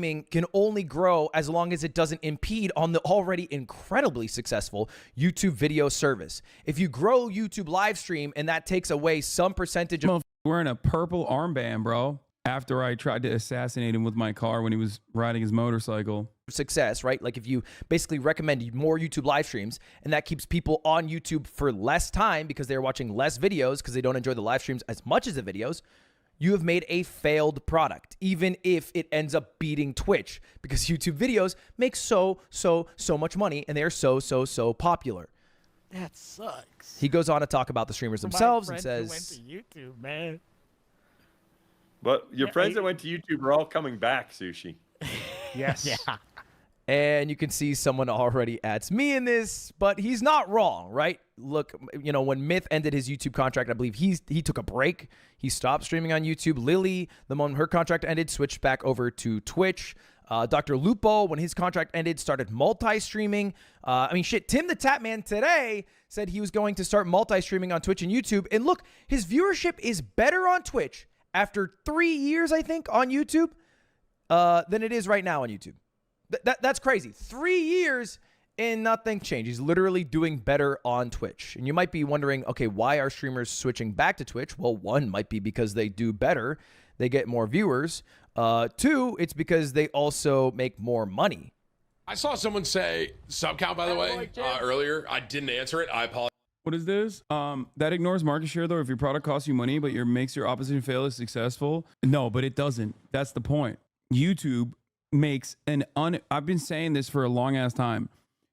can only grow as long as it doesn't impede on the already incredibly successful YouTube video service. If you grow YouTube live stream and that takes away some percentage of wearing a purple armband, bro, after I tried to assassinate him with my car when he was riding his motorcycle. Success, right? Like if you basically recommend more YouTube live streams and that keeps people on YouTube for less time because they're watching less videos because they don't enjoy the live streams as much as the videos, you have made a failed product, even if it ends up beating Twitch, because YouTube videos make so much money and they're so popular. That sucks. He goes on to talk about the streamers themselves and says, went to YouTube, man. But your friends that went to YouTube are all coming back, Sushi. Yes. Yeah. And you can see someone already adds me in this, but he's not wrong, right? Look, you know, when Myth ended his YouTube contract, I believe he took a break. He stopped streaming on YouTube. Lily, the moment her contract ended, switched back over to Twitch. Dr. Lupo, when his contract ended, started multi-streaming. I mean, shit, Tim the Tapman today said he was going to start multi-streaming on Twitch and YouTube. And look, his viewership is better on Twitch after 3 years, I think, on YouTube than it is right now on YouTube. That's crazy. 3 years and nothing changed. He's literally doing better on Twitch. And you might be wondering, okay, why are streamers switching back to Twitch? Well, one might be because they do better. They get more viewers. Two, it's because they also make more money. I saw someone say sub count, by the way, earlier. I didn't answer it. I apologize. What is this? That ignores market share, though. If your product costs you money, but makes your opposition fail is successful. No, but it doesn't. That's the point. YouTube makes I've been saying this for a long ass time.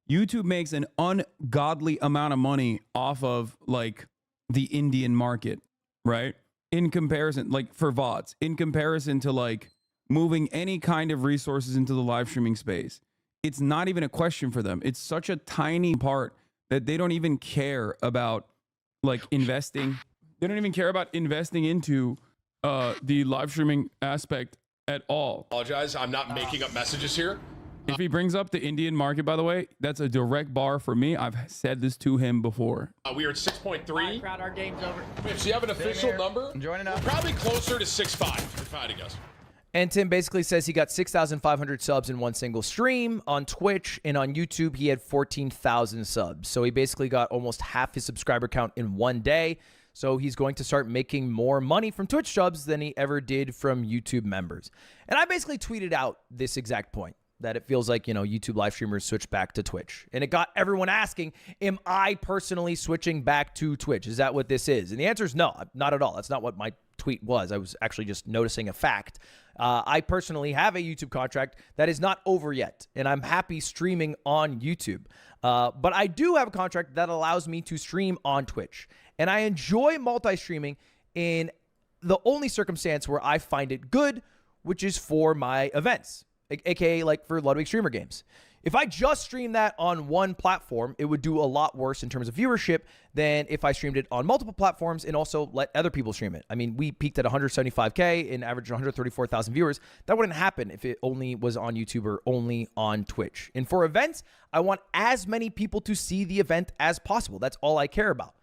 YouTube makes an ungodly amount of money off of like the Indian market, right? In comparison, like for VODs, in comparison to like moving any kind of resources into the live streaming space. It's not even a question for them. It's such a tiny part that they don't even care about like investing. They don't even care about investing into the live streaming aspect at all. Apologize. I'm not making up messages here. If he brings up the Indian market, by the way, that's a direct bar for me. I've said this to him before. We are at 6.3. Crowd, our game's over. So you have an official number? I'm joining up. We're probably closer to 6.5, if I had to guess. And Tim basically says he got 6,500 subs in one single stream on Twitch, and on YouTube he had 14,000 subs. So he basically got almost half his subscriber count in one day. So he's going to start making more money from Twitch subs than he ever did from YouTube members. And I basically tweeted out this exact point, that it feels like, you know, YouTube live streamers switch back to Twitch. And it got everyone asking, am I personally switching back to Twitch? Is that what this is? And the answer is no, not at all. That's not what my tweet was. I was actually just noticing a fact. I personally have a YouTube contract that is not over yet, and I'm happy streaming on YouTube. But I do have a contract that allows me to stream on Twitch. And I enjoy multi-streaming in the only circumstance where I find it good, which is for my events, aka like for Ludwigs streamer games. If I just stream that on one platform, it would do a lot worse in terms of viewership than if I streamed it on multiple platforms and also let other people stream it. I mean, we peaked at 175K and averaged 134,000 viewers. That wouldn't happen if it only was on YouTube or only on Twitch. And for events, I want as many people to see the event as possible. That's all I care about.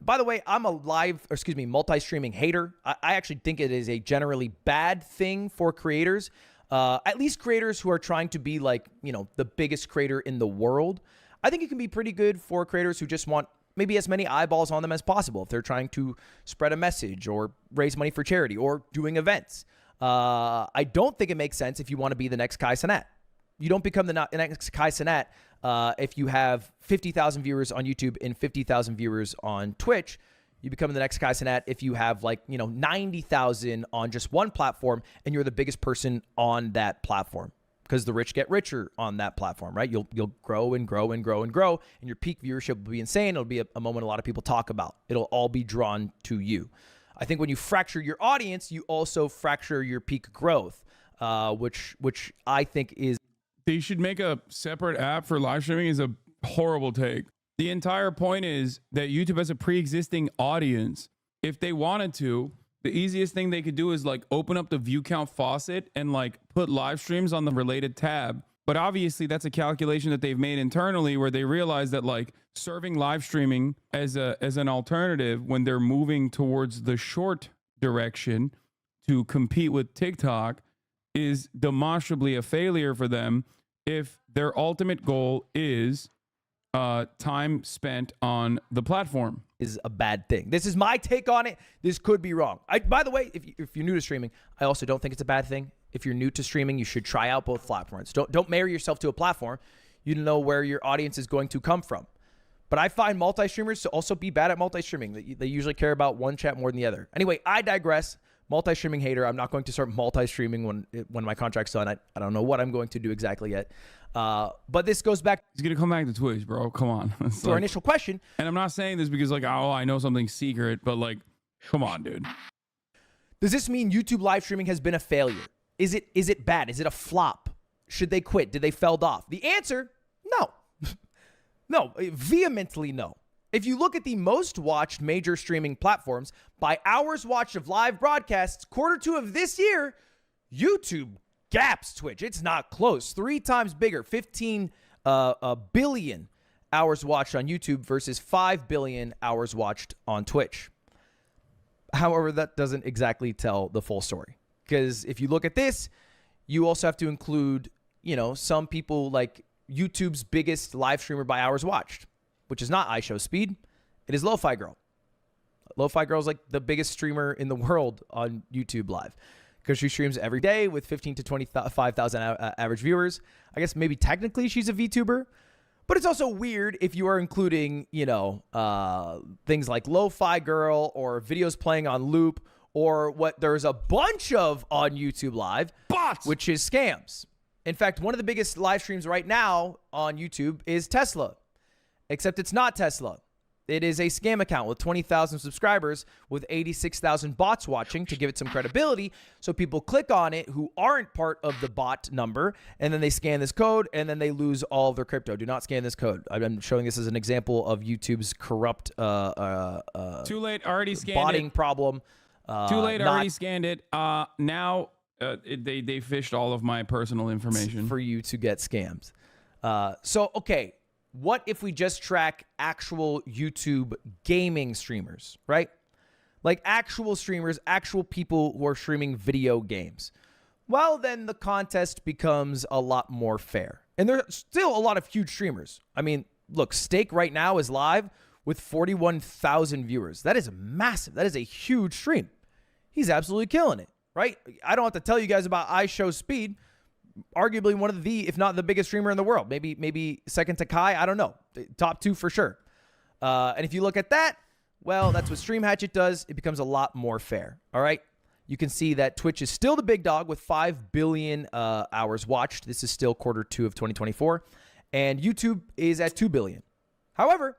By the way, I'm a multi-streaming hater. I actually think it is a generally bad thing for creators. At least creators who are trying to be like, you know, the biggest creator in the world. I think it can be pretty good for creators who just want maybe as many eyeballs on them as possible if they're trying to spread a message or raise money for charity or doing events. I don't think it makes sense if you want to be the next Hasanabi. You don't become the next Hasanabi if you have 50,000 viewers on YouTube and 50,000 viewers on Twitch. You become the next Hasanabi if you have like, you know, 90,000 on just one platform and you're the biggest person on that platform, because the rich get richer on that platform, right? You'll grow and grow and grow and grow, and your peak viewership will be insane. It'll be a moment a lot of people talk about. It'll all be drawn to you. I think when you fracture your audience, you also fracture your peak growth, which I think is. They should make a separate app for live streaming is a horrible take. The entire point is that YouTube has a pre-existing audience. If they wanted to, the easiest thing they could do is like open up the view count faucet and like put live streams on the related tab. But obviously that's a calculation that they've made internally where they realize that like serving live streaming as an alternative when they're moving towards the short direction to compete with TikTok is demonstrably a failure for them if their ultimate goal is time spent on the platform. Is a bad thing. This is my take on it. This could be wrong. By the way, if you're new to streaming, I also don't think it's a bad thing. If you're new to streaming, you should try out both platforms. Don't marry yourself to a platform. You don't know where your audience is going to come from. But I find multi-streamers to also be bad at multi-streaming. They usually care about one chat more than the other. Anyway, I digress. Multi-streaming hater. I'm not going to start multi-streaming when my contract's done. I don't know what I'm going to do exactly yet. But this goes back He's going to come back to Twitch, bro. Come on. It's to our initial question. And I'm not saying this because, like, oh, I know something secret, but, like, come on, dude. Does this mean YouTube live streaming has been a failure? Is it bad? Is it a flop? Should they quit? Did they fell off? The answer, no. No, vehemently no. If you look at the most watched major streaming platforms by hours watched of live broadcasts, Q2 of this year, YouTube gaps Twitch. It's not close. 3 times bigger, 15 billion hours watched on YouTube versus 5 billion hours watched on Twitch. However, that doesn't exactly tell the full story. Because if you look at this, you also have to include, some people like YouTube's biggest live streamer by hours watched, which is not iShowSpeed. It is Lo-Fi Girl. Lo-Fi Girl is like the biggest streamer in the world on YouTube Live because she streams every day with 15 to 25,000 average viewers. I guess maybe technically she's a VTuber, but it's also weird if you are including, things like Lo-Fi Girl or videos playing on loop or what there's a bunch of on YouTube Live, Bots! Which is scams. In fact, one of the biggest live streams right now on YouTube is Tesla, except it's not Tesla. It is a scam account with 20,000 subscribers with 86,000 bots watching to give it some credibility. So people click on it who aren't part of the bot number, and then they scan this code, and then they lose all of their crypto. Do not scan this code. I'm showing this as an example of YouTube's corrupt Too late, already scanned botting it. Too late, already scanned it. Now they fished all of my personal information. For you to get scams. Okay. What if we just track actual YouTube gaming streamers, right? Like actual streamers, actual people who are streaming video games. Well, then the contest becomes a lot more fair. And there's still a lot of huge streamers. I mean, look, Steak right now is live with 41,000 viewers. That is massive. That is a huge stream. He's absolutely killing it, right? I don't have to tell you guys about iShowSpeed. Arguably one of the, if not the biggest streamer in the world, maybe second to Kai. I don't know. Top 2 for sure. And if you look at that, well, that's what Stream Hatchet does. It becomes a lot more fair. All right. You can see that Twitch is still the big dog with 5 billion hours watched. This is still Q2 of 2024. And YouTube is at 2 billion. However,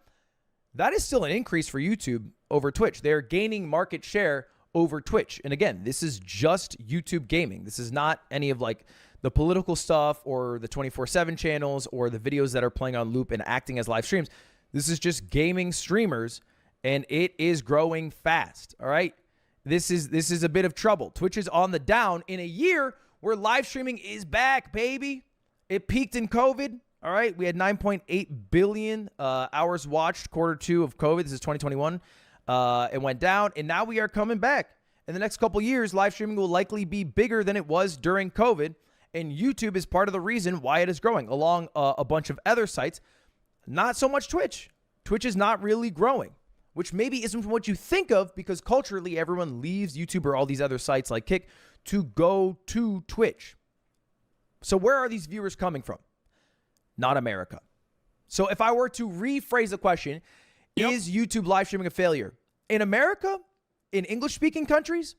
that is still an increase for YouTube over Twitch. They're gaining market share over Twitch. And again, this is just YouTube gaming. This is not any of like the political stuff or the 24/7 channels or the videos that are playing on loop and acting as live streams. This is just gaming streamers, and it is growing fast. All right. This is a bit of trouble. Twitch is on the down in a year where live streaming is back, baby. It peaked in COVID. All right. We had 9.8 billion hours watched Q2 of COVID. This is 2021. It went down, and now we are coming back. In the next couple years, live streaming will likely be bigger than it was during COVID. And YouTube is part of the reason why it is growing, along a bunch of other sites. Not so much Twitch. Twitch is not really growing, which maybe isn't what you think of because culturally everyone leaves YouTube or all these other sites like Kick to go to Twitch. So where are these viewers coming from? Not America. So if I were to rephrase the question, is YouTube live streaming a failure? In America, in English-speaking countries,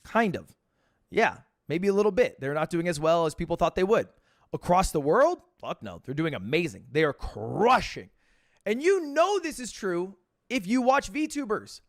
kind of. Yeah. Maybe a little bit. They're not doing as well as people thought they would. Across the world? Fuck no. They're doing amazing. They are crushing. And you know this is true if you watch VTubers.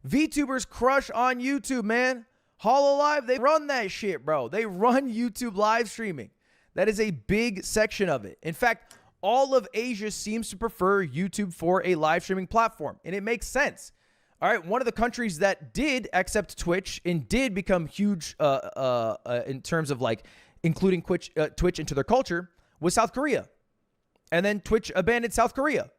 VTubers crush on YouTube, man. HoloLive, they run that shit, bro. They run YouTube live streaming. That is a big section of it. In fact, all of Asia seems to prefer YouTube for a live streaming platform. And it makes sense. All right, one of the countries that did accept Twitch and did become huge in terms of like including Twitch into their culture was South Korea. And then Twitch abandoned South Korea.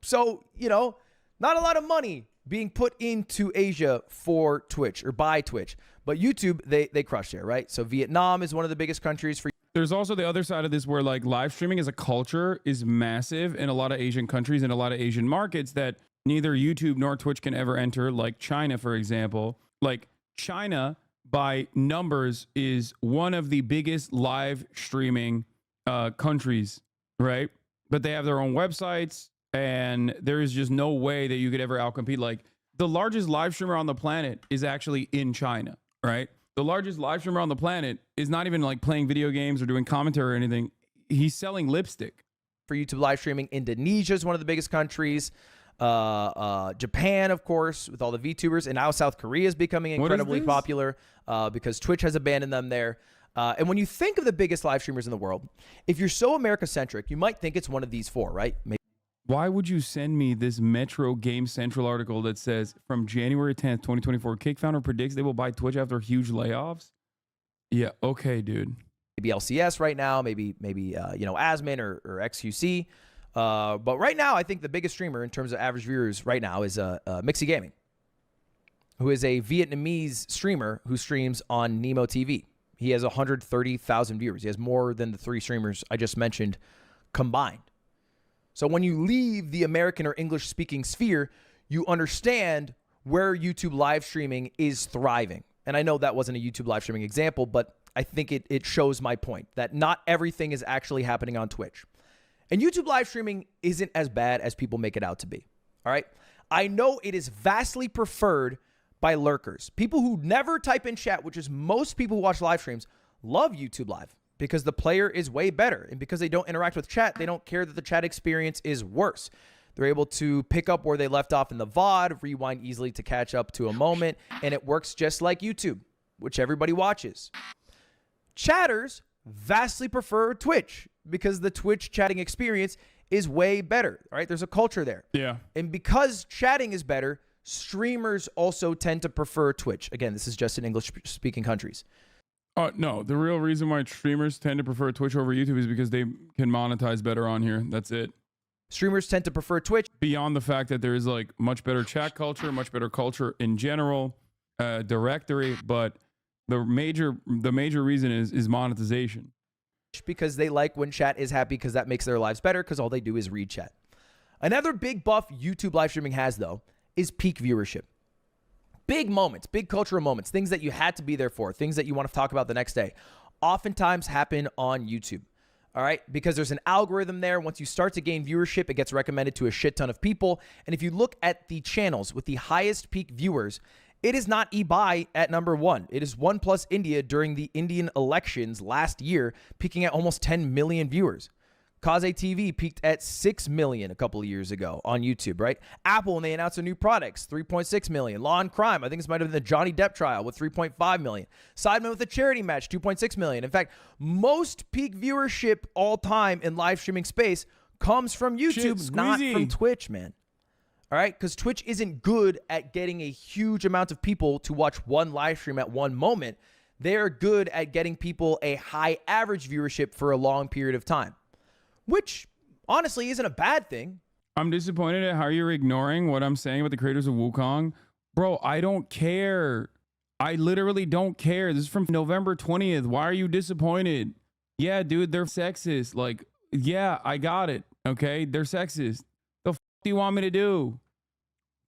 So, not a lot of money being put into Asia for Twitch or by Twitch. But YouTube, they crush there, right? So Vietnam is one of the biggest countries for. There's also the other side of this where like live streaming as a culture is massive in a lot of Asian countries and a lot of Asian markets that neither YouTube nor Twitch can ever enter, like China, for example. Like China, by numbers, is one of the biggest live streaming countries, right? But they have their own websites, and there is just no way that you could ever outcompete. Like the largest live streamer on the planet is actually in China, right? The largest live streamer on the planet is not even like playing video games or doing commentary or anything. He's selling lipstick. For YouTube live streaming. Indonesia is one of the biggest countries. Japan, of course, with all the VTubers, and now South Korea is becoming incredibly popular because Twitch has abandoned them there. And when you think of the biggest live streamers in the world, if you're so America-centric, you might think it's one of these four, right? Maybe. Why would you send me this Metro Game Central article that says from January 10th, 2024, Kick founder predicts they will buy Twitch after huge layoffs? Yeah, okay, dude. Maybe LCS right now, maybe Asmin or XQC. But right now, I think the biggest streamer in terms of average viewers right now is Mixi Gaming, who is a Vietnamese streamer who streams on Nemo TV. He has 130,000 viewers. He has more than the three streamers I just mentioned combined. So when you leave the American or English-speaking sphere, you understand where YouTube live streaming is thriving. And I know that wasn't a YouTube live streaming example, but I think it shows my point that not everything is actually happening on Twitch. And YouTube live streaming isn't as bad as people make it out to be. All right. I know it is vastly preferred by lurkers. People who never type in chat, which is most people who watch live streams, love YouTube Live because the player is way better. And because they don't interact with chat, they don't care that the chat experience is worse. They're able to pick up where they left off in the VOD, rewind easily to catch up to a moment, and it works just like YouTube, which everybody watches. Chatters vastly prefer Twitch because the Twitch chatting experience is way better, right? There's a culture there. Yeah. And because chatting is better, streamers also tend to prefer Twitch. Again, this is just in English-speaking countries. No, the real reason why streamers tend to prefer Twitch over YouTube is because they can monetize better on here. That's it. Streamers tend to prefer Twitch. Beyond the fact that there is like much better chat culture, much better culture in general, directory, but the major reason is monetization. Because they like when chat is happy because that makes their lives better because all they do is read chat. Another big buff YouTube live streaming has, though, is peak viewership. Big moments, big cultural moments, things that you had to be there for, things that you want to talk about the next day, oftentimes happen on YouTube. All right, because there's an algorithm there. Once you start to gain viewership, it gets recommended to a shit ton of people. And if you look at the channels with the highest peak viewers, it is not eBuy at number one. It is OnePlus India during the Indian elections last year, peaking at almost 10 million viewers. Kaze TV peaked at 6 million a couple of years ago on YouTube, right? Apple, when they announced their new products, 3.6 million. Law and Crime, I think this might have been the Johnny Depp trial with 3.5 million. Sidemen with a charity match, 2.6 million. In fact, most peak viewership all time in live streaming space comes from YouTube, not from Twitch, man. All right, because Twitch isn't good at getting a huge amount of people to watch one live stream at one moment. They're good at getting people a high average viewership for a long period of time, which honestly isn't a bad thing. I'm disappointed at how you're ignoring what I'm saying about the creators of Wukong. Bro, I don't care. I literally don't care. This is from November 20th. Why are you disappointed? Yeah, dude, they're sexist. Like, yeah, I got it. Okay, they're sexist. The f do you want me to do?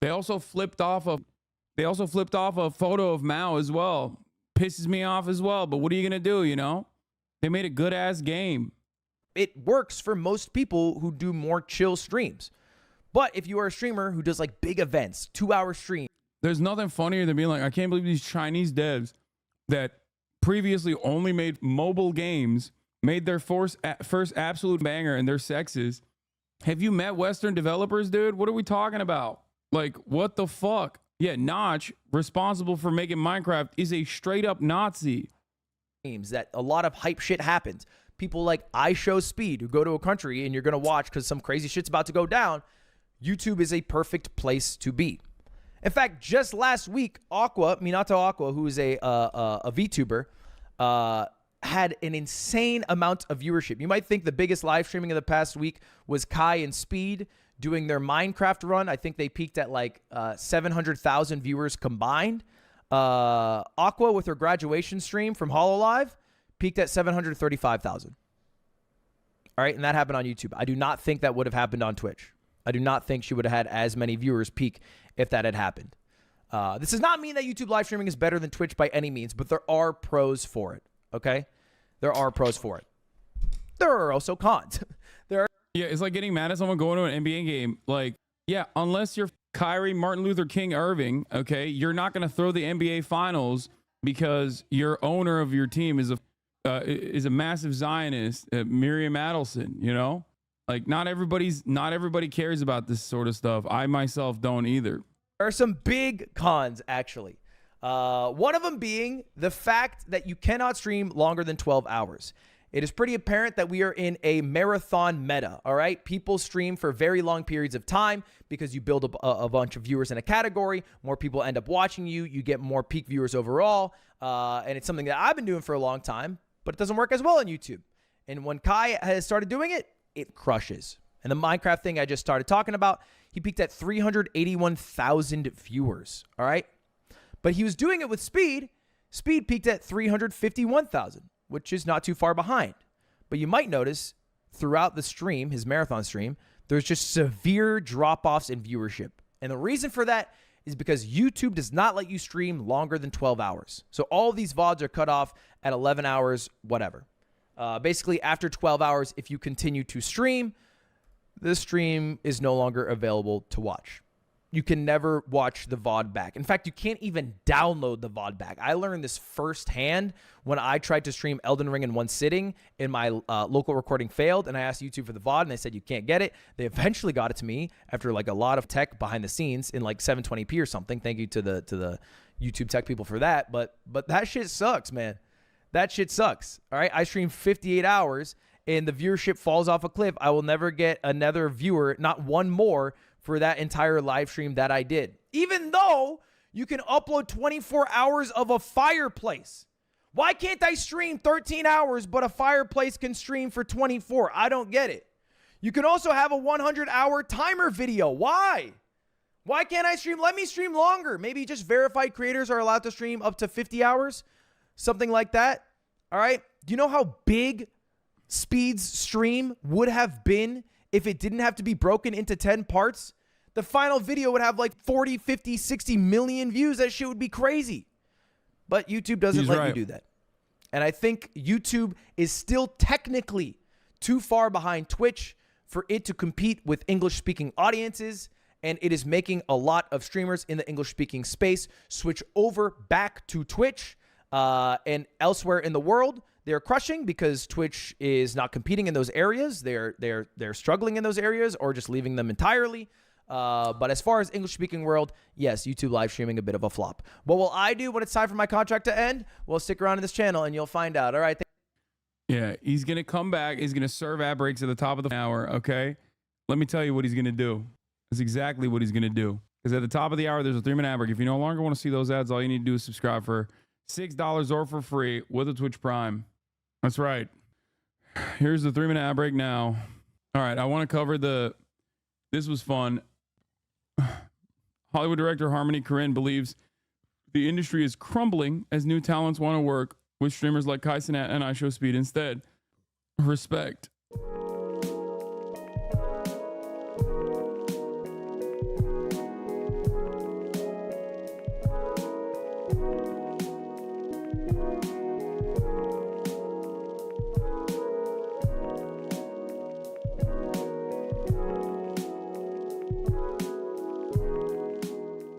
They also flipped off a photo of Mao as well. Pisses me off as well. But what are you gonna do? You know, they made a good ass game. It works for most people who do more chill streams. But if you are a streamer who does like big events, 2-hour stream. There's nothing funnier than being like, I can't believe these Chinese devs that previously only made mobile games made their first absolute banger and they're sexist. Have you met Western developers, dude? What are we talking about? Like, what the fuck? Yeah, Notch, responsible for making Minecraft, is a straight up Nazi. That a lot of hype shit happens. People like iShowSpeed who go to a country and you're going to watch because some crazy shit's about to go down. YouTube is a perfect place to be. In fact, just last week, Minato Aqua, who is a VTuber, had an insane amount of viewership. You might think the biggest live streaming of the past week was Kai and Speed doing their Minecraft run. I think they peaked at like 700,000 viewers combined. Aqua with her graduation stream from HoloLive peaked at 735,000. All right, and that happened on YouTube. I do not think that would have happened on Twitch. I do not think she would have had as many viewers peak if that had happened. This does not mean that YouTube live streaming is better than Twitch by any means, but there are pros for it, okay? There are pros for it. There are also cons. Yeah, it's like getting mad at someone going to an NBA game. Like, yeah, unless you're Kyrie Martin Luther King Irving, okay, you're not going to throw the NBA Finals because your owner of your team is a massive Zionist, Miriam Adelson, you know? Like, not everybody cares about this sort of stuff. I myself don't either. There are some big cons, actually. One of them being the fact that you cannot stream longer than 12 hours. It is pretty apparent that we are in a marathon meta, all right? People stream for very long periods of time because you build a bunch of viewers in a category. More people end up watching you. You get more peak viewers overall. And it's something that I've been doing for a long time, but it doesn't work as well on YouTube. And when Kai has started doing it, it crushes. And the Minecraft thing I just started talking about, he peaked at 381,000 viewers, all right? But he was doing it with Speed. Speed peaked at 351,000, which is not too far behind. But you might notice throughout the stream, his marathon stream, there's just severe drop-offs in viewership. And the reason for that is because YouTube does not let you stream longer than 12 hours. So all of these VODs are cut off at 11 hours, whatever. Basically, after 12 hours, if you continue to stream, the stream is no longer available to watch. You can never watch the VOD back. In fact, you can't even download the VOD back. I learned this firsthand when I tried to stream Elden Ring in one sitting and my local recording failed, and I asked YouTube for the VOD, and they said you can't get it. They eventually got it to me after like a lot of tech behind the scenes in like 720p or something. Thank you to the YouTube tech people for that. But that shit sucks, man. That shit sucks. All right, I streamed 58 hours, and the viewership falls off a cliff. I will never get another viewer, not one more, for that entire live stream that I did. Even though you can upload 24 hours of a fireplace. Why can't I stream 13 hours, but a fireplace can stream for 24? I don't get it. You can also have a 100-hour timer video. Why? Why can't I stream? Let me stream longer. Maybe just verified creators are allowed to stream up to 50 hours. Something like that. All right. Do you know how big Speed's stream would have been if it didn't have to be broken into 10 parts? The final video would have like 40, 50, 60 million views. That shit would be crazy. But YouTube doesn't let you do that. And I think YouTube is still technically too far behind Twitch for it to compete with English-speaking audiences. And it is making a lot of streamers in the English-speaking space switch over back to Twitch. And elsewhere in the world, they're crushing because Twitch is not competing in those areas. They're struggling in those areas or just leaving them entirely. But as far as English-speaking world, yes, YouTube live streaming a bit of a flop. What will I do when it's time for my contract to end? Well, stick around in this channel and you'll find out. All right. Yeah, he's going to come back. He's going to serve ad breaks at the top of the hour, okay? Let me tell you what he's going to do. That's exactly what he's going to do. Because at the top of the hour, there's a 3-minute ad break. If you no longer want to see those ads, all you need to do is subscribe for $6 or for free with a Twitch Prime. That's right. Here's the 3-minute ad break now. All right, I want to cover this was fun. Hollywood director Harmony Korine believes the industry is crumbling as new talents want to work with streamers like Hasan and I Show Speed instead. Respect.